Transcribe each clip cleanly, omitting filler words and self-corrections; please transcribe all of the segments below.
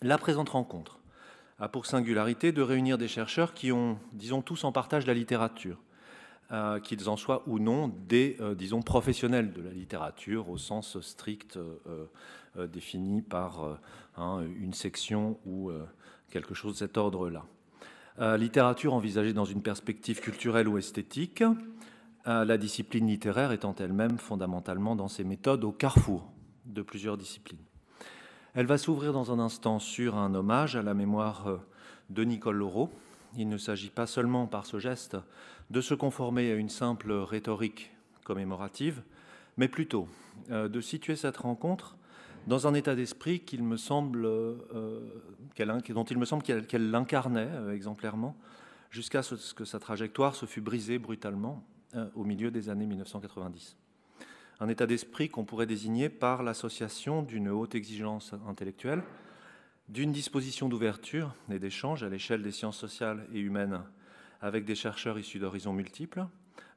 La présente rencontre a pour singularité de réunir des chercheurs qui ont, disons, tous en partage la littérature, qu'ils en soient ou non des, disons, professionnels de la littérature au sens strict défini par une section ou quelque chose de cet ordre-là. Littérature envisagée dans une perspective culturelle ou esthétique, la discipline littéraire étant elle-même fondamentalement dans ses méthodes au carrefour de plusieurs disciplines. Elle va s'ouvrir dans un instant sur un hommage à la mémoire de Nicole Laureau. Il ne s'agit pas seulement par ce geste de se conformer à une simple rhétorique commémorative, mais plutôt de situer cette rencontre dans un état d'esprit dont il me semble qu'elle l'incarnait exemplairement, jusqu'à ce que sa trajectoire se fût brisée brutalement au milieu des années 1990. Un état d'esprit qu'on pourrait désigner par l'association d'une haute exigence intellectuelle, d'une disposition d'ouverture et d'échange à l'échelle des sciences sociales et humaines avec des chercheurs issus d'horizons multiples,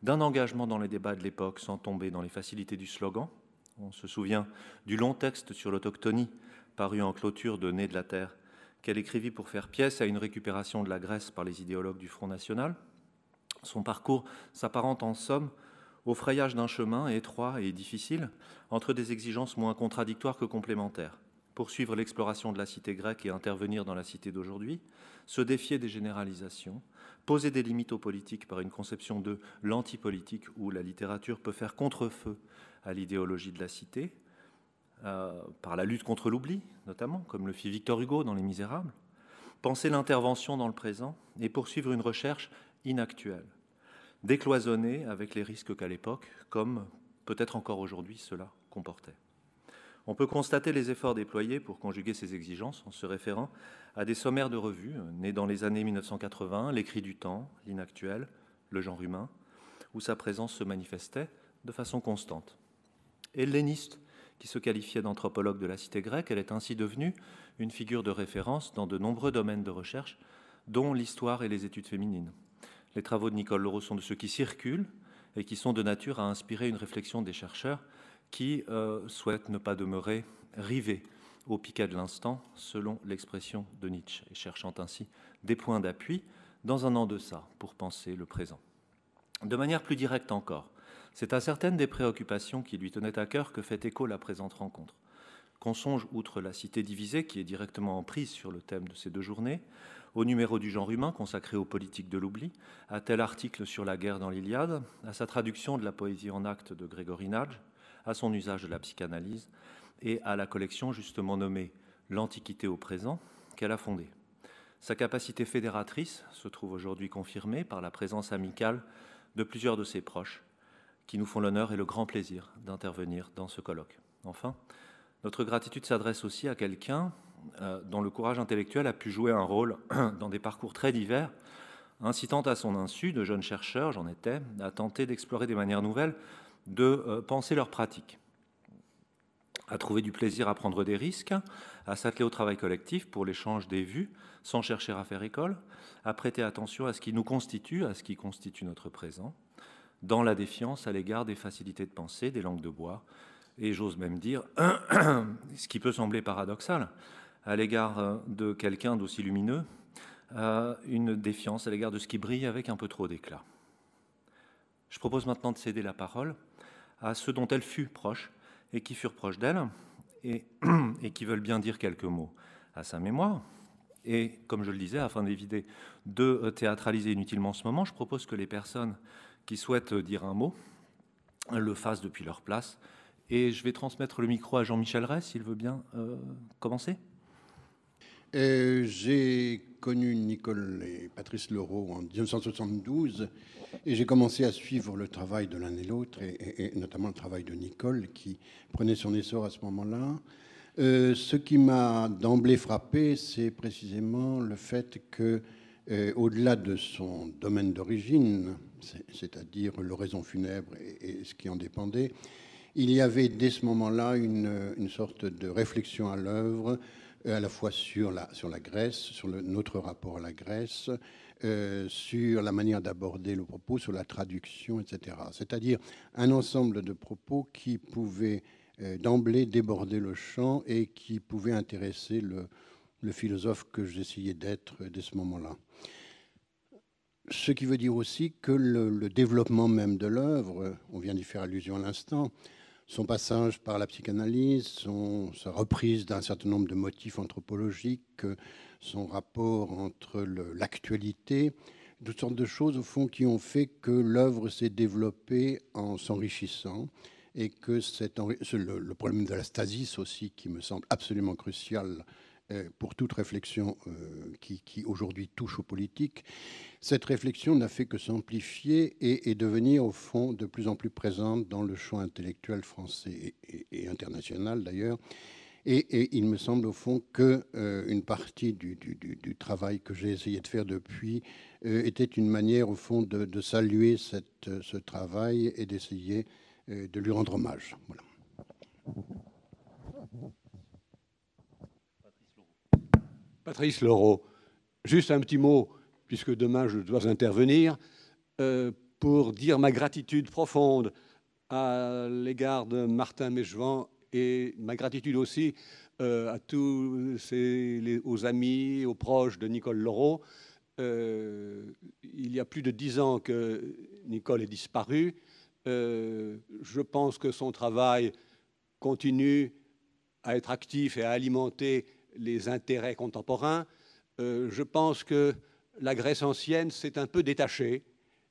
d'un engagement dans les débats de l'époque sans tomber dans les facilités du slogan. On se souvient du long texte sur l'autochtonie paru en clôture de Nez de la Terre qu'elle écrivit pour faire pièce à une récupération de la Grèce par les idéologues du Front National. Son parcours s'apparente en somme au frayage d'un chemin étroit et difficile entre des exigences moins contradictoires que complémentaires. Poursuivre l'exploration de la cité grecque et intervenir dans la cité d'aujourd'hui, se défier des généralisations, poser des limites aux politiques par une conception de l'antipolitique où la littérature peut faire contre-feu à l'idéologie de la cité, par la lutte contre l'oubli, notamment, comme le fit Victor Hugo dans Les Misérables, penser l'intervention dans le présent et poursuivre une recherche inactuelle, décloisonnée avec les risques qu'à l'époque, comme peut-être encore aujourd'hui, cela comportait. On peut constater les efforts déployés pour conjuguer ces exigences en se référant à des sommaires de revues nés dans les années 1980, L'écrit du temps, L'inactuel, Le genre humain, où sa présence se manifestait de façon constante. Helléniste, qui se qualifiait d'anthropologue de la cité grecque, elle est ainsi devenue une figure de référence dans de nombreux domaines de recherche, dont l'histoire et les études féminines. Les travaux de Nicole Laureau sont de ceux qui circulent et qui sont de nature à inspirer une réflexion des chercheurs qui souhaitent ne pas demeurer rivés au piquet de l'instant, selon l'expression de Nietzsche, et cherchant ainsi des points d'appui dans un en-deçà pour penser le présent. De manière plus directe encore, c'est à certaines des préoccupations qui lui tenaient à cœur que fait écho la présente rencontre. Qu'on songe, outre la cité divisée, qui est directement en prise sur le thème de ces deux journées, au numéro du genre humain consacré aux politiques de l'oubli, à tel article sur la guerre dans l'Iliade, à sa traduction de la poésie en actes de Grégory Nagy, à son usage de la psychanalyse et à la collection justement nommée L'Antiquité au présent qu'elle a fondée. Sa capacité fédératrice se trouve aujourd'hui confirmée par la présence amicale de plusieurs de ses proches qui nous font l'honneur et le grand plaisir d'intervenir dans ce colloque. Enfin, notre gratitude s'adresse aussi à quelqu'un dont le courage intellectuel a pu jouer un rôle dans des parcours très divers, incitant à son insu de jeunes chercheurs, j'en étais, à tenter d'explorer des manières nouvelles de penser leurs pratiques, à trouver du plaisir à prendre des risques, à s'atteler au travail collectif pour l'échange des vues, sans chercher à faire école, à prêter attention à ce qui nous constitue, à ce qui constitue notre présent, dans la défiance à l'égard des facilités de pensée, des langues de bois, et j'ose même dire, ce qui peut sembler paradoxal, à l'égard de quelqu'un d'aussi lumineux, une défiance à l'égard de ce qui brille avec un peu trop d'éclat. Je propose maintenant de céder la parole à ceux dont elle fut proche et qui furent proches d'elle et qui veulent bien dire quelques mots à sa mémoire. Et comme je le disais, afin d'éviter de théâtraliser inutilement ce moment, je propose que les personnes qui souhaitent dire un mot le fassent depuis leur place. Et je vais transmettre le micro à Jean-Michel Rey, s'il veut bien commencer. J'ai connu Nicole et Patrice Laureau en 1972 et j'ai commencé à suivre le travail de l'un et l'autre, et notamment le travail de Nicole qui prenait son essor à ce moment-là. Ce qui m'a d'emblée frappé, c'est précisément le fait que, au-delà de son domaine d'origine, c'est-à-dire l'oraison funèbre et ce qui en dépendait, il y avait dès ce moment-là une sorte de réflexion à l'œuvre, à la fois sur la Grèce, sur notre rapport à la Grèce, sur la manière d'aborder le propos, sur la traduction, etc. C'est-à-dire un ensemble de propos qui pouvaient d'emblée déborder le champ et qui pouvaient intéresser le philosophe que j'essayais d'être dès ce moment-là. Ce qui veut dire aussi que le développement même de l'œuvre, on vient d'y faire allusion à l'instant, son passage par la psychanalyse, sa reprise d'un certain nombre de motifs anthropologiques, son rapport entre l'actualité, toutes sortes de choses au fond qui ont fait que l'œuvre s'est développée en s'enrichissant et que le problème de la stasis aussi qui me semble absolument crucial pour toute réflexion qui aujourd'hui touche aux politiques, cette réflexion n'a fait que s'amplifier et devenir au fond de plus en plus présente dans le champ intellectuel français et international d'ailleurs. Et il me semble au fond qu'une partie du travail que j'ai essayé de faire depuis était une manière au fond de saluer ce travail et d'essayer de lui rendre hommage. Voilà. Patrice Leraut, juste un petit mot, puisque demain je dois intervenir, pour dire ma gratitude profonde à l'égard de Martin Mechevant et ma gratitude aussi à tous aux amis, aux proches de Nicole Leraut. Il y a plus de 10 ans que Nicole est disparue. Je pense que son travail continue à être actif et à alimenter les intérêts contemporains. Je pense que la Grèce ancienne s'est un peu détachée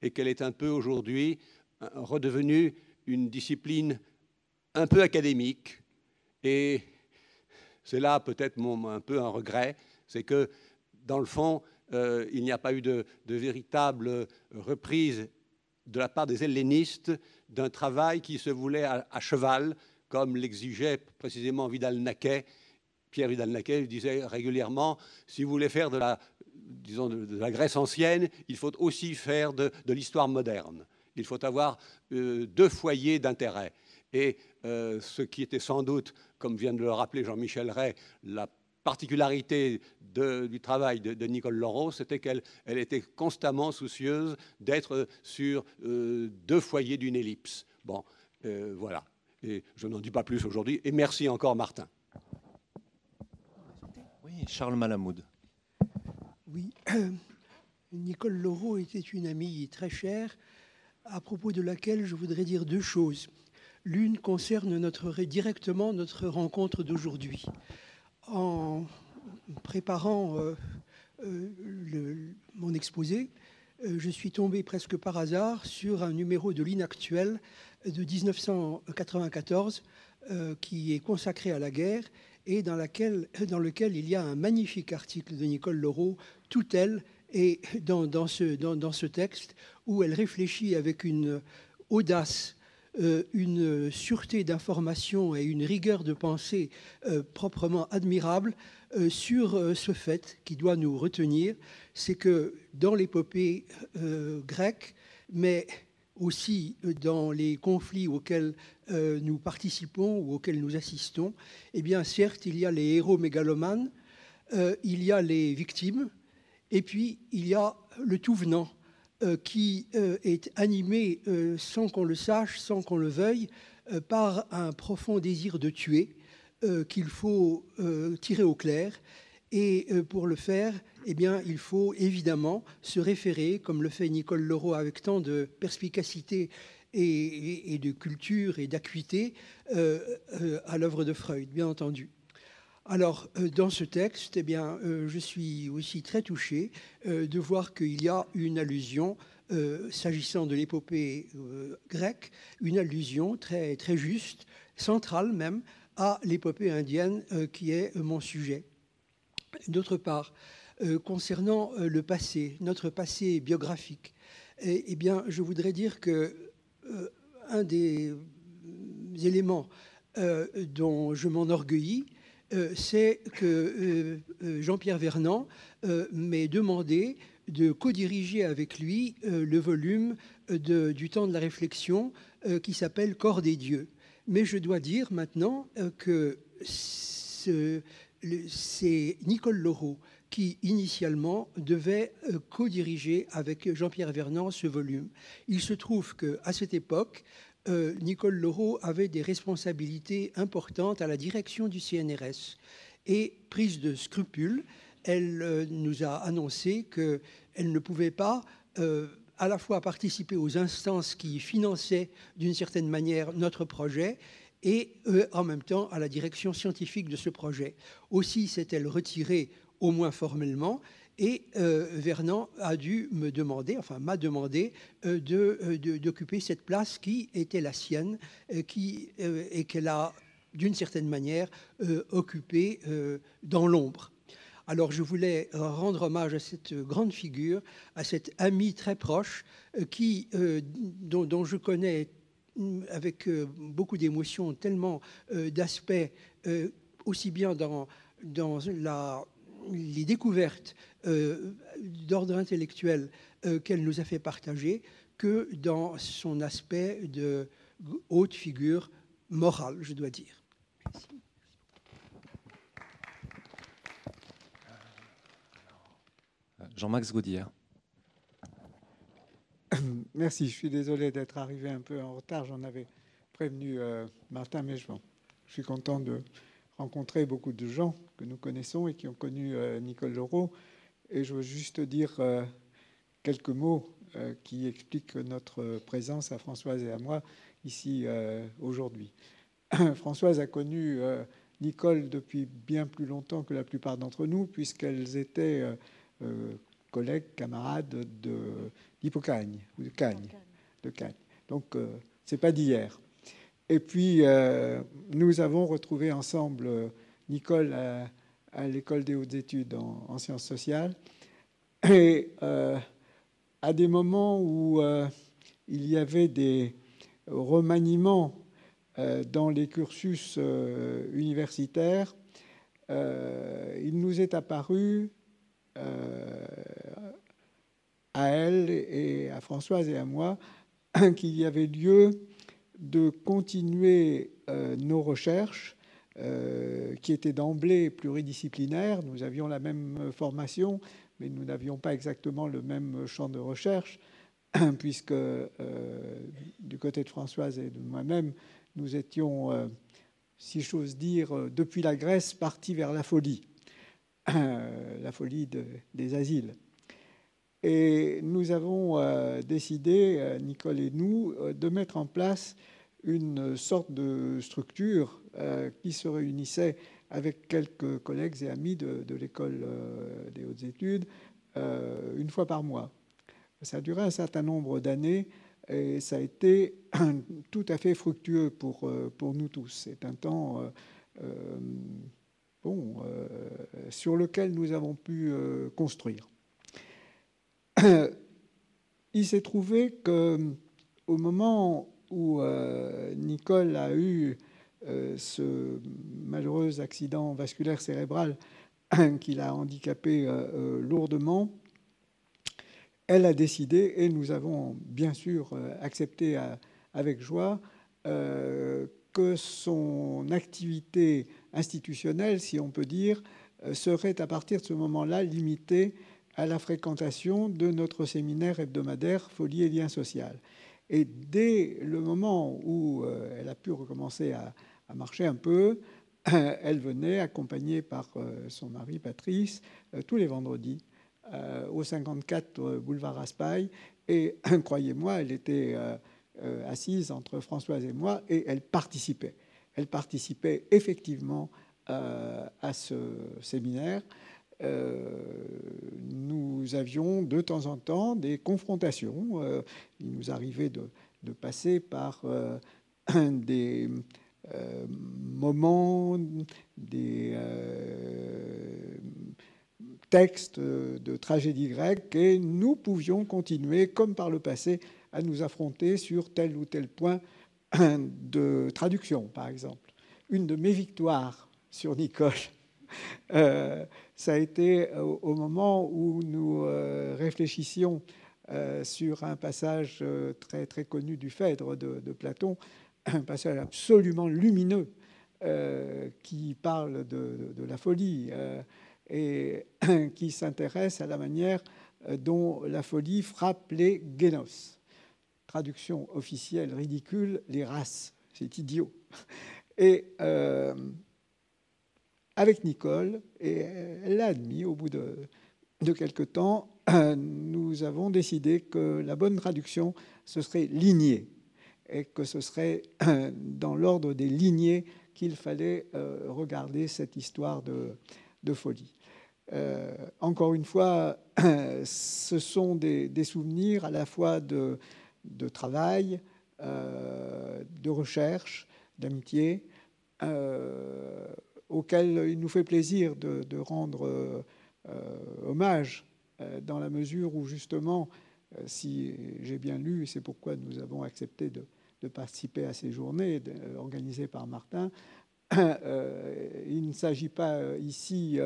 et qu'elle est un peu aujourd'hui redevenue une discipline un peu académique. Et c'est là peut-être un peu un regret, c'est que dans le fond, il n'y a pas eu de véritable reprise de la part des hellénistes d'un travail qui se voulait à cheval, comme l'exigeait précisément Vidal-Naquet. Pierre Vidal-Naquet disait régulièrement, si vous voulez faire de la Grèce ancienne, il faut aussi faire de l'histoire moderne. Il faut avoir 2 foyers d'intérêt. Et ce qui était sans doute, comme vient de le rappeler Jean-Michel Rey, la particularité du travail de Nicole Leraut, c'était qu'elle était constamment soucieuse d'être sur 2 foyers d'une ellipse. Bon, voilà. Et je n'en dis pas plus aujourd'hui. Et merci encore, Martin. Oui, Charles Malamoud. Oui, Nicole Leraut était une amie très chère, à propos de laquelle je voudrais dire 2 choses. L'une concerne directement notre rencontre d'aujourd'hui. En préparant mon exposé, je suis tombé presque par hasard sur un numéro de l'Inactuel de 1994 qui est consacré à la guerre et dans lequel il y a un magnifique article de Nicole Leraut, toute elle, et dans ce texte où elle réfléchit avec une audace, une sûreté d'information et une rigueur de pensée proprement admirable sur ce fait qui doit nous retenir, c'est que dans l'épopée grecque, mais aussi dans les conflits auxquels nous participons ou auxquels nous assistons, eh bien certes, il y a les héros mégalomanes, il y a les victimes, et puis il y a le tout venant qui est animé sans qu'on le sache, sans qu'on le veuille, par un profond désir de tuer qu'il faut tirer au clair. Et pour le faire, eh bien, il faut évidemment se référer, comme le fait Nicole Leraut avec tant de perspicacité et de culture et d'acuité, à l'œuvre de Freud, bien entendu. Alors, dans ce texte, eh bien, je suis aussi très touché de voir qu'il y a une allusion, s'agissant de l'épopée grecque, une allusion très, très juste, centrale même, à l'épopée indienne qui est mon sujet. D'autre part, concernant le passé, notre passé biographique, eh bien, je voudrais dire que un des éléments dont je m'enorgueillis, c'est que Jean-Pierre Vernant m'ait demandé de co-diriger avec lui le volume du temps de la réflexion qui s'appelle « Corps des dieux ». Mais je dois dire maintenant que c'est Nicole Leraut qui, initialement, devait co-diriger avec Jean-Pierre Vernant ce volume. Il se trouve qu'à cette époque, Nicole Leraut avait des responsabilités importantes à la direction du CNRS. et prise de scrupule, elle nous a annoncé qu'elle ne pouvait pas à la fois participer aux instances qui finançaient d'une certaine manière notre projet et en même temps à la direction scientifique de ce projet. Aussi s'est-elle retirée, au moins formellement, et Vernon a dû me demander, enfin m'a demandé, d'occuper cette place qui était la sienne et qu'elle a d'une certaine manière occupée dans l'ombre. Alors je voulais rendre hommage à cette grande figure, à cet ami très proche dont je connais avec beaucoup d'émotion tellement d'aspects, aussi bien dans les découvertes d'ordre intellectuel qu'elle nous a fait partager que dans son aspect de haute figure morale, je dois dire. Merci. Jean-Max Gaudière. Merci, je suis désolé d'être arrivé un peu en retard. J'en avais prévenu Martin, mais je suis content de rencontrer beaucoup de gens que nous connaissons et qui ont connu Nicole Leroux. Et je veux juste dire quelques mots qui expliquent notre présence à Françoise et à moi ici aujourd'hui. Françoise a connu Nicole depuis bien plus longtemps que la plupart d'entre nous, puisqu'elles étaient collègues, camarades d'Hippocagne, ou de Cagnes. Donc, c'est pas d'hier. Et puis, nous avons retrouvé ensemble Nicole à l'École des hautes études en sciences sociales. Et à des moments où il y avait des remaniements dans les cursus universitaires, il nous est apparu à elle et à Françoise et à moi qu'il y avait lieu de continuer nos recherches qui étaient d'emblée pluridisciplinaires. Nous avions la même formation, mais nous n'avions pas exactement le même champ de recherche, puisque du côté de Françoise et de moi-même, nous étions, si j'ose dire, depuis la Grèce, partis vers la folie des asiles. Et nous avons décidé, Nicole et nous, de mettre en place une sorte de structure qui se réunissait avec quelques collègues et amis de l'école des hautes études une fois par mois. Ça a duré un certain nombre d'années et ça a été tout à fait fructueux pour nous tous. C'est un temps sur lequel nous avons pu construire. Il s'est trouvé qu'au moment où Nicole a eu ce malheureux accident vasculaire cérébral qui l'a handicapé lourdement, elle a décidé, et nous avons bien sûr accepté avec joie, que son activité institutionnelle, si on peut dire, serait à partir de ce moment-là limitée à la fréquentation de notre séminaire hebdomadaire Folie et Lien Social. Et dès le moment où elle a pu recommencer à marcher un peu, elle venait accompagnée par son mari Patrice tous les vendredis au 54 boulevard Raspail. Et croyez-moi, elle était assise entre Françoise et moi et elle participait. Elle participait effectivement à ce séminaire. Nous avions de temps en temps des confrontations. Il nous arrivait de passer par des moments, des textes de tragédie grecque, et nous pouvions continuer, comme par le passé, à nous affronter sur tel ou tel point de traduction, par exemple. Une de mes victoires sur Nicole, ça a été au moment où nous réfléchissions sur un passage très, très connu du Phèdre de Platon, un passage absolument lumineux qui parle de la folie et qui s'intéresse à la manière dont la folie frappe les génos. Traduction officielle ridicule, les races. C'est idiot. Et avec Nicole, et elle l'a admis au bout de quelque temps, nous avons décidé que la bonne traduction, ce serait lignée, et que ce serait dans l'ordre des lignées qu'il fallait regarder cette histoire de folie. Encore une fois, ce sont des souvenirs à la fois de travail, de recherche, d'amitié, auquel il nous fait plaisir de rendre hommage, dans la mesure où, justement, si j'ai bien lu, et c'est pourquoi nous avons accepté de participer à ces journées organisées par Martin, il ne s'agit pas ici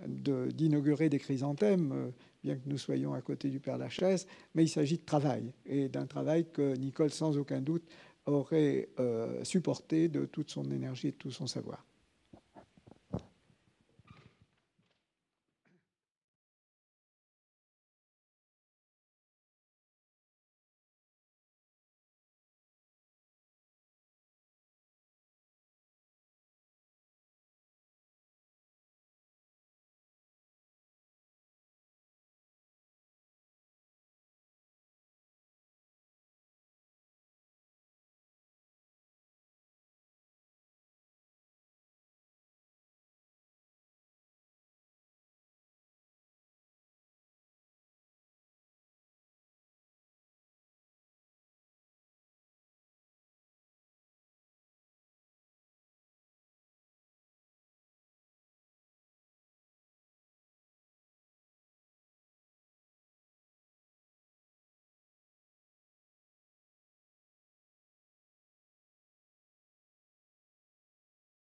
d'inaugurer des chrysanthèmes, bien que nous soyons à côté du Père-Lachaise, mais il s'agit de travail, et d'un travail que Nicole, sans aucun doute, aurait supporté de toute son énergie et de tout son savoir.